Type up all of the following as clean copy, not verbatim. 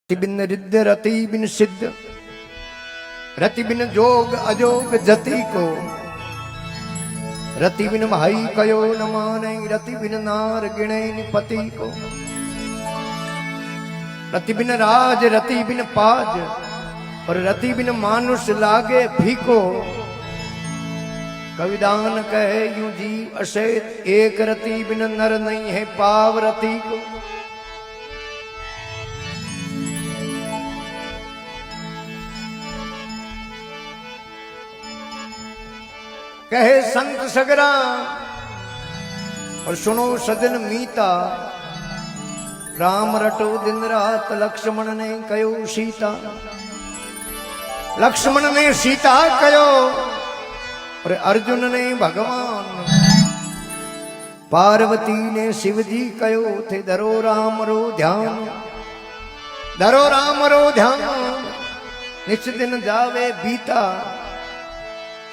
रति बिन रिद्ध रति बिन सिद्ध रति बिन जोग अजोग जति को रति बिन भाई कयो न माने रति बिन नार गिणे पति को रति बिन राज रति बिन पाज और रति बिन मानुष लागे फीको कविदान कहे यूं जी अशेत एक रति बिन नर नहीं है पाव रति को कहे संत सगरा और सुनो सजन मीता राम रटो दिन रात लक्ष्मण ने कयो सीता लक्ष्मण ने सीता कयो और अर्जुन ने भगवान पार्वती ने शिव जी कयो थे धरो राम रो ध्यान धरो राम रो ध्यान निश्चित दिन जावे बीता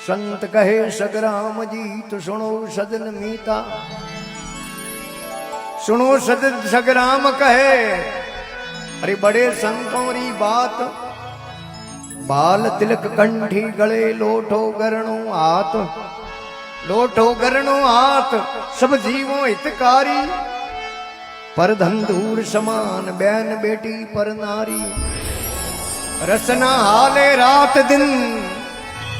संत कहे सगराम जी तो सुनो सजन मीता सुनो सजन सगराम कहे अरे बड़े संतों री बात बाल तिलक कंठी गले लोटो गरणो हाथ लोटो गरणो हाथ सब जीवों हितकारी पर धंधूर समान बैन बेटी पर नारी रसना हाले रात दिन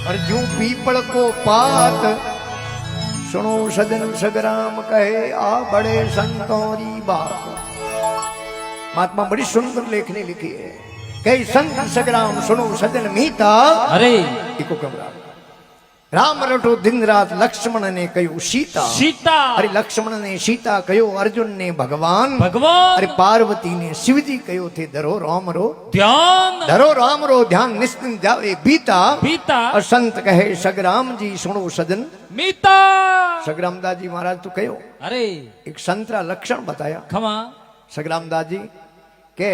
और जू पीपल को पात सुनो सजन सगराम कहे आ बड़े संतों री बात महात्मा बड़ी सुंदर लेखनी लिखी है कई संत सगराम सुनो सजन मीता अरे इको कमरा राम रटो दिन रात लक्ष्मण ने कहो सीता सीता अरे लक्ष्मण ने सीता कहो अर्जुन ने भगवान भगवान अरे पार्वती ने शिव जी कहो थे धरो राम रो ध्यान धरो राम रो ध्यान निश्चिंत जावे बीता बीता और संत कहे सगराम जी सुनो सजन मीता सगरामदास जी महाराज तो कहो अरे एक संतरा लक्षण बताया खमा सगरामदास जी के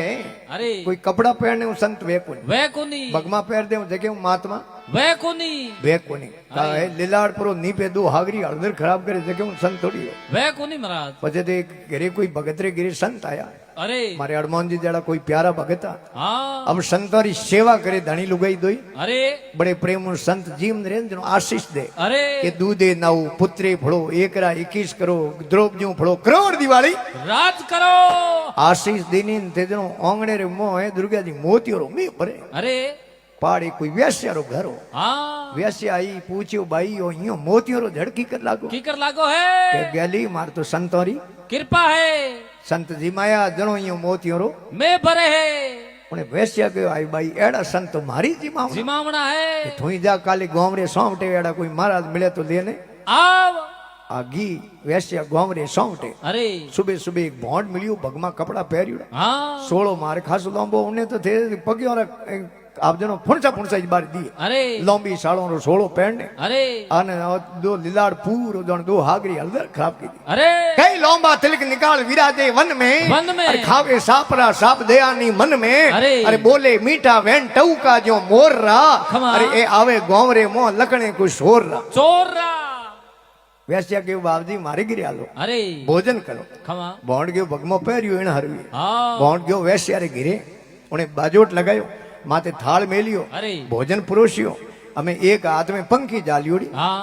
अरे कोई कपड़ा पहने हूं संत वे कोनी वे कोनी बगमा पहर दे जगह हूं महात्मा वे कोनी वे कोनी है लीलाड़ परो नी पे दो हागरी हड़दर खराब करे जगह हूं संत थोड़ी है वे कोनी महाराज पछे ते घरे कोई भगतरे गिरे संत आया अरे मारे हनुमान जी जड़ा कोई प्यारा भगत हाँ अब संतोरी सेवा करे धनी लुगाई दोई अरे बड़े प्रेम संत जीव नरेंद्र आशीष दे अरे के दूधे नाऊ पुत्रे फड़ो एकरा 21 करो द्रौपदी फड़ो करोड़ दिवाली राज करो आशीष देनी ते जनो ओंगणे रे मोह है दुर्गा जी मोतियो मी भरे अरे पाड़ी कोई व्यास्या रो घरो हाँ व्यास्या आई पूछ्यो भाई ओ यो मोतियो रो झड़की कर लागो की कर लागो है के गली मार तो संतोरी कृपा है संत जी माया जनो यो मोतियो रो मैं भरे है उन्हें व्यास्या कहो आई भाई एड़ा संत मारी जिमावना जिमावना है थोई जा काली गोमरे सौंपटे एड़ा कोई महाराज मिले तो लेने आव आगी वैसे गोमरे सौंपटे अरे सुबह सुबह एक भोंड मिलियो भगमा कपड़ा पहरियो हाँ 16 मारे खासो लंबो उन्हें तो थे पगियो आप जनो फुणसा फुणसा इस बार दी अरे लंबी साड़ों रो 16 पहनने अरे आने दो लीलाड़ पूरो जन दो हागरी हलदर खराब की दी अरे कई लंबा तिलक निकाल विराजे वन में अरे खावे सापरा साप दयानी मन में अरे बोले मीठा वेन टऊका जो मोर रहा अरे ए आवे गोमरे मोह लकने को शोर रहा चोर रहा वैसे के बाबजी मारे गिरे आलो अरे भोजन करो खमा बोंड गयो भगमो पहरियो इन हरवी हाँ बोंड गयो वैसे यारे गिरे उन्हें बाजोट लगायो माथे थाल मेलियो अरे भोजन परोसियो हमें एक हाथ में पंखी जालियोड़ी हाँ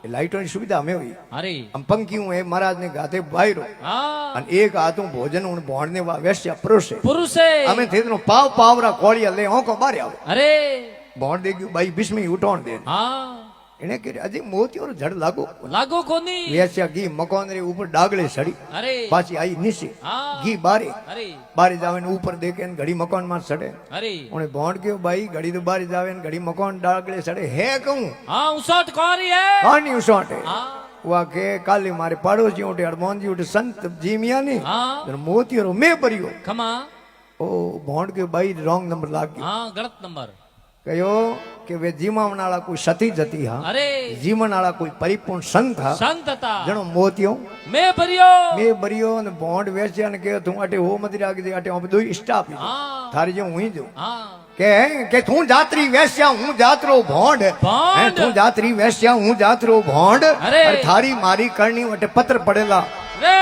लाइटों की सुविधा हमें हुई अरे हम पंखी हुए महाराज ने गाते बाहरो हाँ और एक हाथों भोजन उन बोंड ने वैसे परोसे पुरुष है हमें थे पाव पावरा कोड़िया ले हों को बारे आओ अरे बोंड दे भाई बिस्मी उठौन दे हाँ इन्हें के अजी मोती और झड़ लागो लागो कोनी वैसे घी मकान रे ऊपर डागले सड़ी अरे पाची आई नीचे हाँ घी बारे अरे बारे जावे ने ऊपर देखे ने घड़ी मकान में सड़े अरे उन्हें बोंड के भाई घड़ी तो बारे जावे ने घड़ी मकान डागले सड़े है कहूं हाँ उसट कौरी है कहानी उसोटे हाँ हुआ के काली मारे पड़ोसी उठे हनुमान जी उठे संत जीमिया ने हाँ मोती और मैं भरियो खमा ओ बोंड के भाई रॉन्ग नंबर लाग गयो हाँ गलत नंबर कहो कि वे जीवन वाला कोई सती जती हा अरे जीवन वाला कोई परिपूर्ण संत हा संतता जनो मोतियो मैं भरियो मैं भरियो ने बोंड वेचे ने के तू अटे हो मत राग दे अटे दो स्टाफ हाँ थारी जो हुई जो हाँ के तू जात्री वैश्या हूँ जातरो भोंड भोंड। तू जात्री वैश्या हूँ जातरो भोंड अरे। और थारी मारी करनी वटे पत्र पड़ेला रे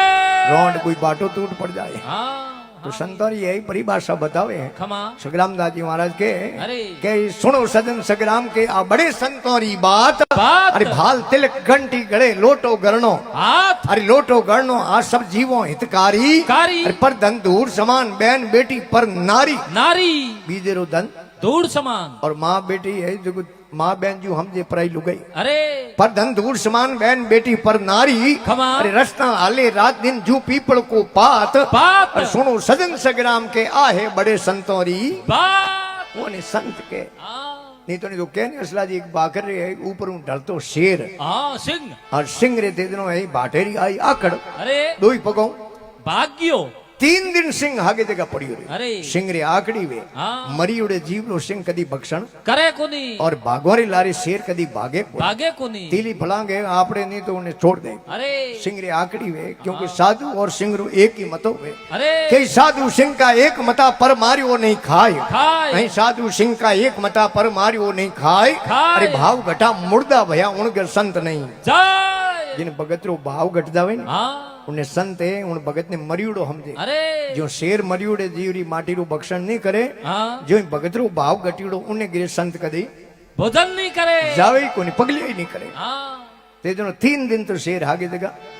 रोंड कोई बाटो टूट पड़ जाए हाँ तो संतोरी यही परिभाषा बतावे खमा सग्रामदास जी महाराज के अरे के सुनो सजन सग्राम के आ बड़े संतोरी बात बात। अरे भाल तिलक घंटी गड़े लोटो गरणो हाथ अरे लोटो गरणो आ सब जीवों हितकारी कारी। अरे पर धन दूर समान बहन बेटी पर नारी नारी बीजेरो धन दूर समान और माँ बेटी है जो माँ बहन जो हम जे पराई लुगाई अरे पर धन दूर समान बहन बेटी पर नारी खमा। अरे रस्ता हाले रात दिन जू पीपल को पात बात। अरे सुनो सजन सग्राम के आहे बड़े संतोरी बात वो ने संत के हाँ नहीं तो नहीं तो कहने असला जी एक बाकर रे है ऊपर हूं ढलतो शेर हाँ सिंह और सिंह रे दे दिनों है बाटेरी आई आकड़ अरे दो ही पगो भाग्यो 3 दिन सिंह आगे जगह पड़ी रे अरे सिंह रे आकड़ी वे हाँ मरी उड़े जीव रो सिंह कदी भक्षण करे कोनी और भागवारी लारे शेर कदी भागे कोनी। भागे कोनी तीली फलांगे आपड़े नहीं तो उन्हें छोड़ दे अरे सिंह रे आकड़ी वे क्योंकि साधु और सिंह रो एक ही मतो वे अरे कई साधु सिंह का एक मता पर मारियो नहीं खाए खाए नहीं साधु सिंह का एक मता पर मारियो नहीं खाए खाए। अरे भाव घटा मुर्दा भया उनके संत नहीं जय जिन भगत रो भाव घट जावे ना हाँ उन्हें संत है उन भगत ने मरियोड़ो हमजे अरे जो शेर मरियोड़े जीवरी माटी रो भक्षण नहीं करे हाँ जो भगत रो भाव घटीड़ो उन्हें गिरे संत कदी भोजन नहीं करे जावे ही कोनी पगले ही नहीं करे हाँ ते दोनों 3 दिन तो शेर आगे जगह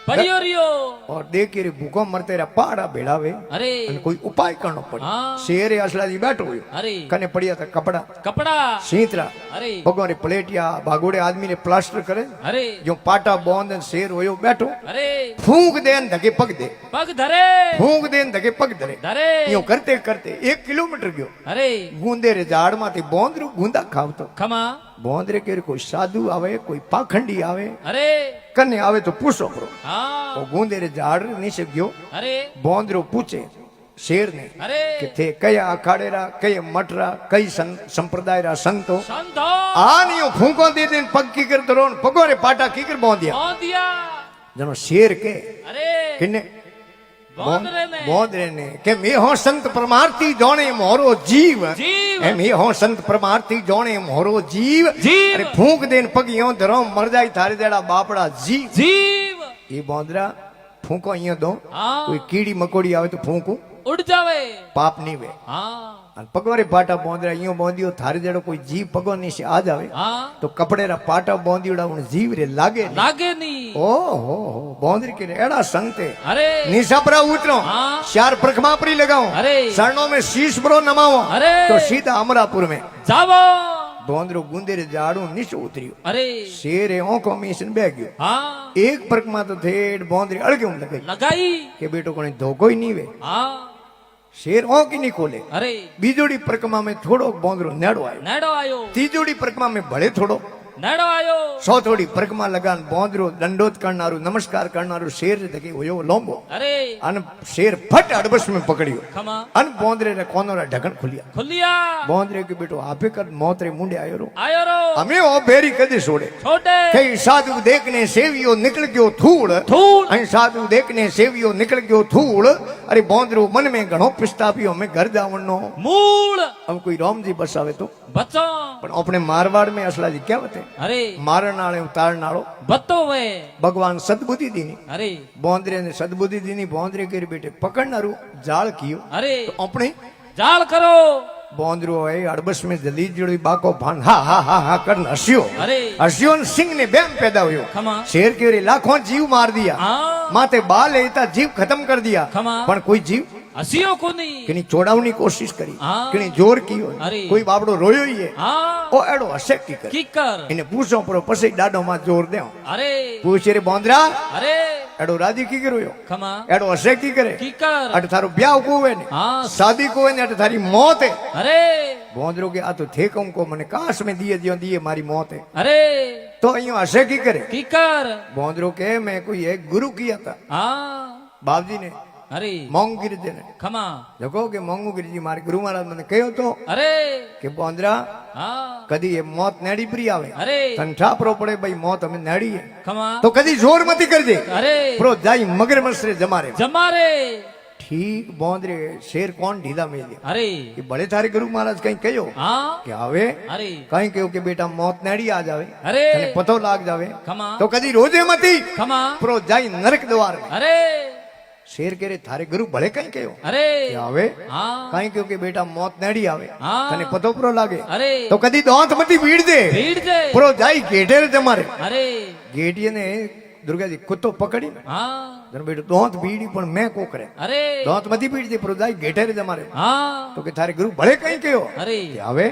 परियो रियो और देख के रे भूखो मरते रहा पहाड़ा भेड़ावे अरे અને કોઈ ઉપાય કરવો પડે हाँ શેરે અસલાજી બેઠો હોય अरे કને પડ્યા હતા કપડા कपड़ा सीतरा अरे ભગવાન પ્લેટિયા ભાગોડે આદમી ને પ્લાસ્ટર કરે अरे જો પાટા બોંધ શેર હોયો બેઠો अरे ફૂંક દે ને ધકે પગ દે पग धरे ફૂંક દે ને ધકે પગ ધરે धरे યો કરતે કરતે 1 કિલોમીટર ગયો अरे ગુંદે રે ઝાડમાંથી બોંદરું ગુંદા ખાવતો खमा બોંદરે કે કોઈ સાધુ આવે કોઈ પાખંડી આવે अरे કને આવે તો પૂછો પડો हाँ તો ગુંદે રે ઝાડ નીચે ગયો अरे બોંદરો પૂછે શેર ને अरे કે તે કયા અખાડેરા કયા મઠરા કઈ સંપ્રદાયરા સંતો संतो આ નિયો ફૂંકો દે દે પગ કીકર ધરો ને પગોરે પાટા કીકર બોંધ્યા बांध दिया જનો શેર કે अरे કિને बांध रे ने બોંધરે ને કે મે હો સંત પરમાર્થી જોણે મોરો જીવ जीव એમ એ હો સંત પરમાર્થી જોણે મોરો જીવ જીવ. અરે ફૂંક દે ને પગ યો ધરો મર જાય થારે દેડા બાપડા જીવ जीव એ બોંદરા ફૂંકો અહીંયા દો हाँ કોઈ કીડી મકોડી આવે તો ફૂંકું उड़ जावे પાપ નહીં વે हाँ અને પગવારે પાટા બોંદરા અહીંયા બોંધ્યો થારે દેડો કોઈ જીવ પગો નીચે આ જાવે हाँ તો કપડેરા પાટા બોંધીડા ઉણ જીવ રે લાગે નહીં. लागे नहीं ઓહો બોંદરી કે એડા સંતે अरे નિશાપરા ઉતરો हाँ 4 પ્રખમાપરી लगाओ अरे शरणों में शीश बरो नमाओ अरे तो सीधा अमरापुर में जावो बोंदरो गुंदेरे जाड़ू नीचे उतरियो अरे शेरे ओंको मीसन बह गयो हाँ एक प्रकमा तो थेड़ बोंदरी अड़के लगे लगाई के बेटो कोने धोको ही नहीं वे हाँ शेर ओंकी नहीं खोले अरे बीजोड़ी प्रकमा में थोड़ो बोंदरो नेड़ो आयो नेड़ो आयो तीजोड़ी प्रकमा में भले थोड़ो नेड़ो आयो सौ थोड़ी प्रकमा लगान बोंदरो दंडोत करनारू नमस्कार करनारू शेर देखे वो लोंबो अरे अन शेर फट अड़बस में पकड़ियो खमा अन बोंदरे ने कोनोरा ढकन खुलिया खुलिया बोंदरे के बेटो आपे कर मौत रे मुंडे आयो रो आयो रो हमें ओ बेरी कदे छोड़े छोटे कई साधु देखने सेवियो निकल गयो थूड़ धूल ऐं साधु देखने सेवियो निकल गयो थूड़ अरे बोंदरो मन में घणो पिस्तापियो में घर जावणनो मूल हम कोई राम जी बसावे तो बच्चो पण अपने मारवाड़ में असला जी क्या बते अरे मारण आले उतारण नालो बत्तो वे भगवान सद्बुद्धि दीनी अरे बोंदरे ने सद्बुद्धि दीनी बोंदरे के बेटे पकड़नारू जाल कियो अरे तो अपने जाल करो बोंदरो है अड़बस में जली जोड़ी बाको भान हा हा हा हा कर हस्यो अरे हस्यो ने सिंह ने बैम पैदा हुयो खमा शेर के रे लाखों जीव मार दिया हाँ माते बाल लेता जीव खत्म कर दिया खमा पण कोई जीव हसियो को नहीं किनी चोड़ावनी कोशिश करी हाँ। किनी जोर कियो अरे। कोई बाबड़ो रोयो ही है हाँ ओ एडो हसे की कर की कर इने पूछो परो पसे डाडो मा जोर दे अरे पूछे रे बोंदरा अरे एडो राजी की करो खमा एडो हसे की करे की कर अट थारो ब्याह को है ने हाँ शादी को है ने अट थारी मौत है अरे बोंदरो के आ तो थे कम को मने काश में दिए दियो दिए मारी मौत है अरे तो अयो हसे की करे की कर बोंदरो के मैं कोई एक गुरु किया था हाँ बाबजी ने अरे मोंग गिरजे ने खमा देखो के मोंगू गिरजी मारे गुरु महाराज मैंने कहो तो अरे કે બોંદરા हाँ કદી એ મોત નેડી પ્રી આવે अरे કંઠાપરો પડે ભાઈ મોત અમે નેડી હે खमा તો કદી જોર મતી કરજે अरे પ્રો જાઈ મગરમચ્છ રે જમારે जमारे ठीक बोंदरे शेर कौन ढीला मेले अरे કે બળે તારે ગુરુ મહારાજ કઈ કયો हाँ કે હવે अरे કઈ કહ્યું કે બેટા મોત નેડી આ જાવે अरे તને પતો લાગ જાવે खमा તો કદી રોજે મતી खमा પ્રો જાઈ નરક દ્વાર अरे शेर कह रहे थारे गुरु भले कहीं कहो अरे કે આવે हाँ કઈ કહ્યું કે બેટા મોત નેડી આવે હા. તને પતો પૂરો લાગે अरे તો કદી દોંત મતી ભીડ દે भीड़ दे પૂરો જાય ઘેટે રે તમારે अरे ઘેટીને દુર્ગાજી કુત્તો પકડી हाँ તને બેટો દોંત ભીડી પણ મેં કો કરે अरे દોંત મતી ભીડ દે પૂરો જાય ઘેટે રે તમારે हाँ તો કે થારે ગુરુ ભલે કઈ કયો अरे કે આવે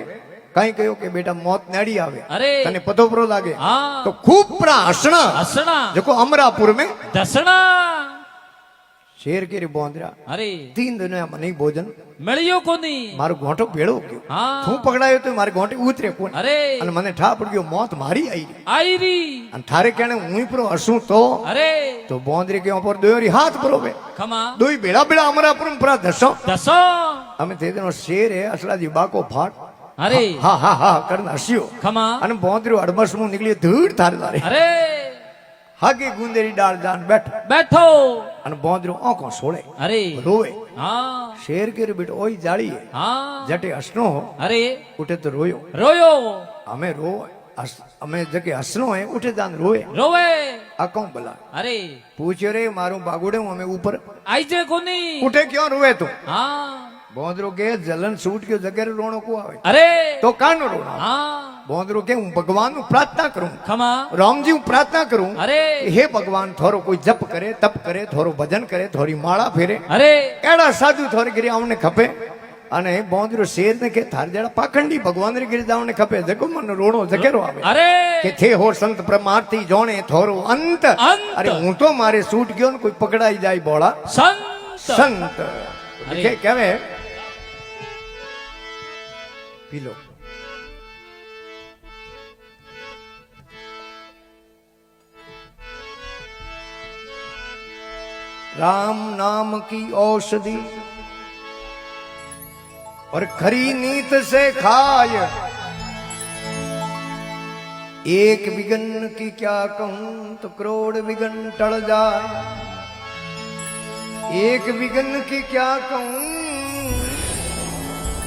કઈ કહ્યું કે બેટા મોત નેડી આવે अरे તને પતો પૂરો લાગે हाँ તો ખૂબ પ્રા હસણા हसना देखो अमरापुर में दसना शेर के रे बोंदरा अरे 3 दिन में नहीं भोजन मिलियो कोनी मारो घोटो भेड़ो गयो हाँ હું પકડાયો તો મારે ઘોંટે ઉતરે કોણ अरे અને મને ઠા પડી ગયો મોત મારી આવી आई री અને થારે કેણે હું pro હસું તો अरे બોંદરી કે ઉપર દોરી હાથ પરો બે खमा દોઈ બેડા બેડા અમરાપુર में પરા દસો दसो અમે તે દિનો શેર હે અસલાજી બાકો ફાટ अरे હા હા હા કરને હસ્યો खमा અને બોંદરી અડબસ માં નીકળી ધૂળ થારે તારે अरे હાગે ગુંદેરી ડાળ જાન બેઠ बैठो અને બોંદરી આંખો સોળે अरे રોવે हाँ શેર કે રે બેટો ઓય જાળી हाँ જટે હસનો अरे ઉઠે તો રોયો रोयो અમે રો અમે જકે હસનો હે ઉઠે જાન રોए रोवे આ કોણ ભલા अरे પૂછ્યો રે મારું બાગુડે હું અમે ઉપર आई जे कोनी ઉઠે ક્યાં રોવે તું हाँ બોંદરો કે જલન છૂટ ગયો જગર રોણો કો આવે अरे તો કાનો રોણા हाँ બોંદરો કે હું ભગવાન નું પ્રાર્થના કરું खमा રામજી હું પ્રાર્થના કરું अरे હે ભગવાન થોરો કોઈ જપ કરે તપ કરે થોરો ભજન કરે થોડી માળા ફેરે अरे એડા સાધુ થોરે ગીરી આવને ખપે અને બોંદરો શેર ને કે થાર જડા પાખંડી ભગવાન રે ગીરી જાવને ખપે જકો મન રોણો જકેરો આવે अरे કે થે હો સંત પ્રમાર્થી જોણે થોરો અંત અંત. અરે હું તો મારે છૂટ ગયો ને કોઈ પકડાઈ જાય બોળા संत સંત અરે. કે કહેવે પીલો राम नाम की औषधि और खरी नीत से खाय एक विघन की क्या कहूं तो करोड़ विघन टल जाए एक विघन की क्या कहूं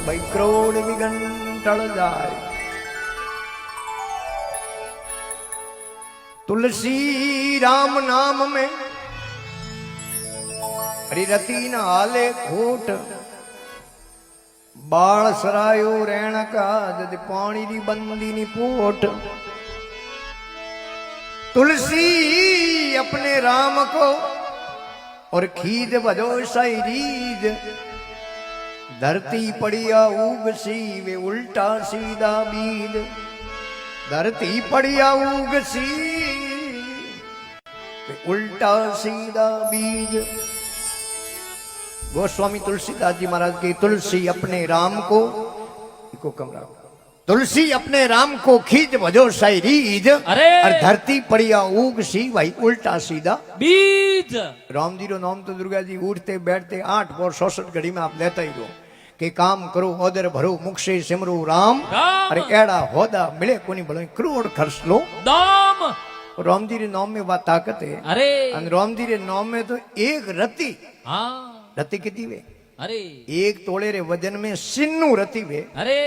भाई करोड़ विघन टल जाए तुलसी राम नाम में अरे रती न हाले खोट बाळ सरायो रहण का जद पानी री बंदी नी पोट तुलसी अपने राम को और खीद भजो साई रीज धरती पड़िया उग सी वे उल्टा सीधा बीज धरती पड़िया उग सी वे उल्टा सीधा बीज गोस्वामी तुलसीदास जी महाराज की तुलसी अपने राम को कमरा तुलसी अपने राम को खींच भजो साई रीज अरे और धरती पड़िया उग सी भाई उल्टा सीधा बीज राम जी रो नाम तो दुर्गा जी उठते बैठते 8 और 66 घड़ी में आप लेता ही रहो कि काम करो ओदर भरो मुख से सिमरो राम राम। अरे एड़ा होदा मिले कोनी भलो करोड़ खर्च लो दाम राम जी रे नाम में बात ताकत है अरे और राम जी रे नाम में तो एक रति हाँ रति कितनी वे अरे एक तोड़े रे वजन में सिन्नू रति वे अरे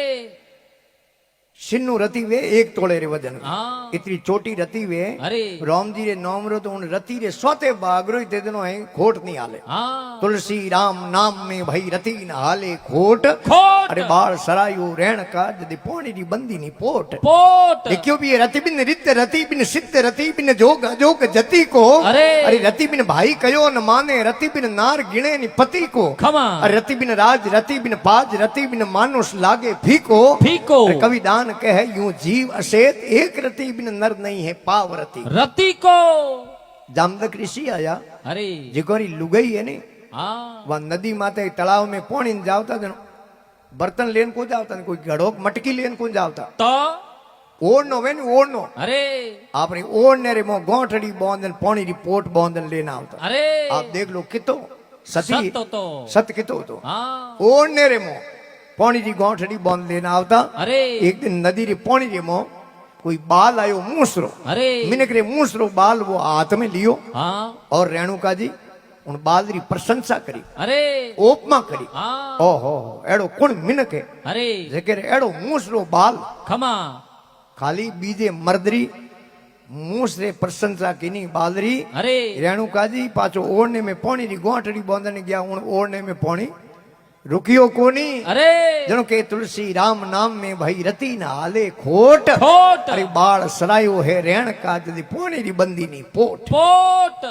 सिन्नू रति वे एक तोड़े रे वजन में हाँ इतनी छोटी रति वे अरे राम जी रे नाम रो तो उन रति रे सोते बागरो ते दिनो है खोट नहीं हाले हाँ तुलसी राम नाम में भाई रति न हाले खोट खोट अरे बाल सरायो रहन का जदि पानी री बंदी नी पोट पोट देखियो भी ये रति बिन रित रति बिन सिद्ध रति बिन जोग अजोग जति को अरे रति बिन भाई कयो न माने रति बिन नार गिणे नि पति को खमा अरे रति बिन राज रति बिन पाज रति बिन मानुष लागे फीको फीको अरे कवि दान कहे यूं जीव असेत एक रति बिन नर नहीं है पाव रति रति को जामदक ऋषि आया अरे जिगोरी लुगई है ने हाँ वह नदी माते तालाब में पानी न जावता जन बर्तन लेन को जावता कोई घड़ो मटकी लेन को जावता तो ओढ़नो वे नी ओढ़नो अरे आपने ओढ़ने रे मो गोठड़ी बांधन पानी री पोट बांधन लेना आवता अरे आप देख लो कितो सती सत तो सत कितो तो हाँ ओढ़ने रे मो पानी री गोठड़ी बांध लेना आवता अरे एक दिन नदी रे पानी रे मो कोई बाल आयो मूसरो अरे मिनक रे मूसरो बाल वो हाथ में लियो हाँ और रेणुका जी उन बाल री प्रशंसा करी अरे ओपमा करी हाँ ओहो एड़ो कुण मिनक है अरे जेके एड़ो मूसरो बाल खमा खाली बीजे मर्दरी मूस रे प्रशंसा कीनी बादरी अरे रेणुका जी पाछो ओढ़ने में पानी री गोंटड़ी बांधने गया उन ओढ़ने में पानी रुकियो कोनी अरे जनो के तुलसी राम नाम में भई रती ना हाले खोट खोट अरे बाळ सरायो है रेणका जी पानी री बंदी नी पोट पोट